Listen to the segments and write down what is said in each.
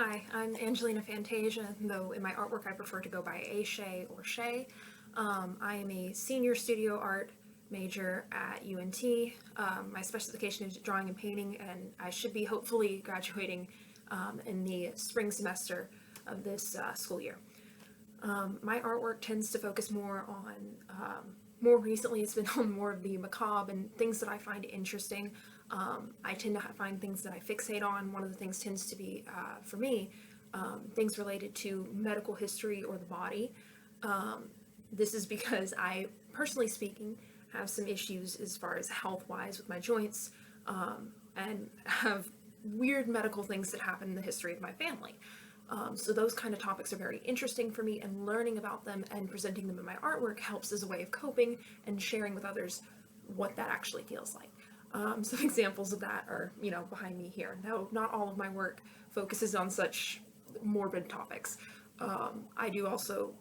Hi, I'm Angelina Fantasia, though in my artwork I prefer to go by A Shay or Shay. I am a senior studio art major at UNT. My specialization is drawing and painting, and I should be hopefully graduating in the spring semester of this school year. My artwork tends to focus more on, more recently it's been on more of the macabre and things that I find interesting. I tend to find things that I fixate on. One of the things tends to be, for me, things related to medical history or the body. This is because I, personally speaking, have some issues as far as health-wise with my joints, and have weird medical things that happen in the history of my family. So those kind of topics are very interesting for me, and learning about them and presenting them in my artwork helps as a way of coping and sharing with others what that actually feels like. Some examples of that are, behind me here. No, not all of my work focuses on such morbid topics. I do also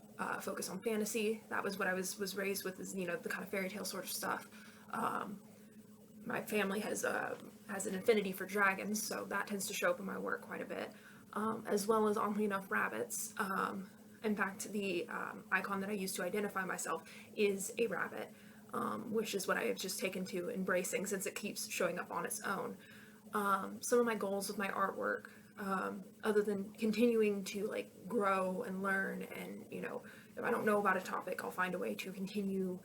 focus on fantasy. That was what I was raised with, is the kind of fairy tale sort of stuff. My family has an affinity for dragons, so that tends to show up in my work quite a bit, as well as, oddly enough, rabbits. In fact, the icon that I use to identify myself is a rabbit, which is what I have just taken to embracing since it keeps showing up on its own. Some of my goals with my artwork, other than continuing to grow and learn, and if I don't know about a topic, I'll find a way to continue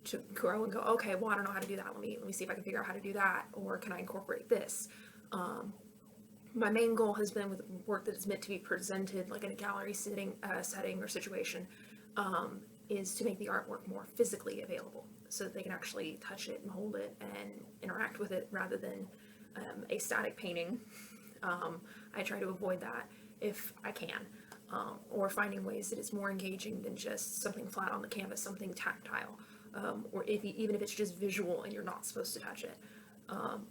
to grow and go, okay, well, I don't know how to do that. Let me see if I can figure out how to do that, or can I incorporate this? My main goal has been, with work that is meant to be presented like in a gallery setting or situation, is to make the artwork more physically available so that they can actually touch it and hold it and interact with it, rather than a static painting. I try to avoid that if I can, or finding ways that it's more engaging than just something flat on the canvas, something tactile, or even if it's just visual and you're not supposed to touch it.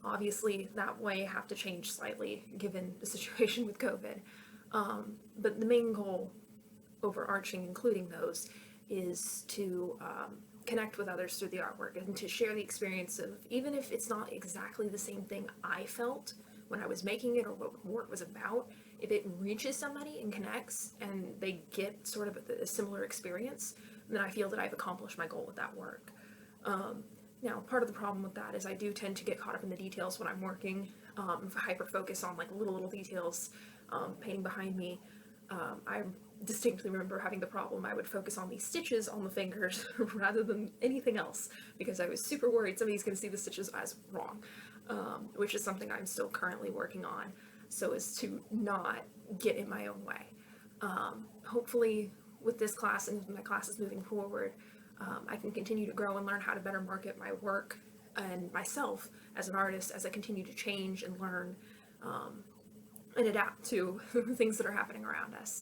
Obviously, that way have to change slightly given the situation with COVID. But the main goal, overarching, including those, is to connect with others through the artwork and to share the experience of, even if it's not exactly the same thing I felt when I was making it or what the work was about, if it reaches somebody and connects and they get sort of a similar experience, then I feel that I've accomplished my goal with that work. Now, part of the problem with that is I do tend to get caught up in the details when I'm working, hyper focus on little details, painting behind me. I distinctly remember having the problem I would focus on these stitches on the fingers rather than anything else, because I was super worried somebody's going to see the stitches as wrong, which is something I'm still currently working on, so as to not get in my own way. Hopefully, with this class and my classes moving forward, I can continue to grow and learn how to better market my work and myself as an artist as I continue to change and learn, and adapt to things that are happening around us.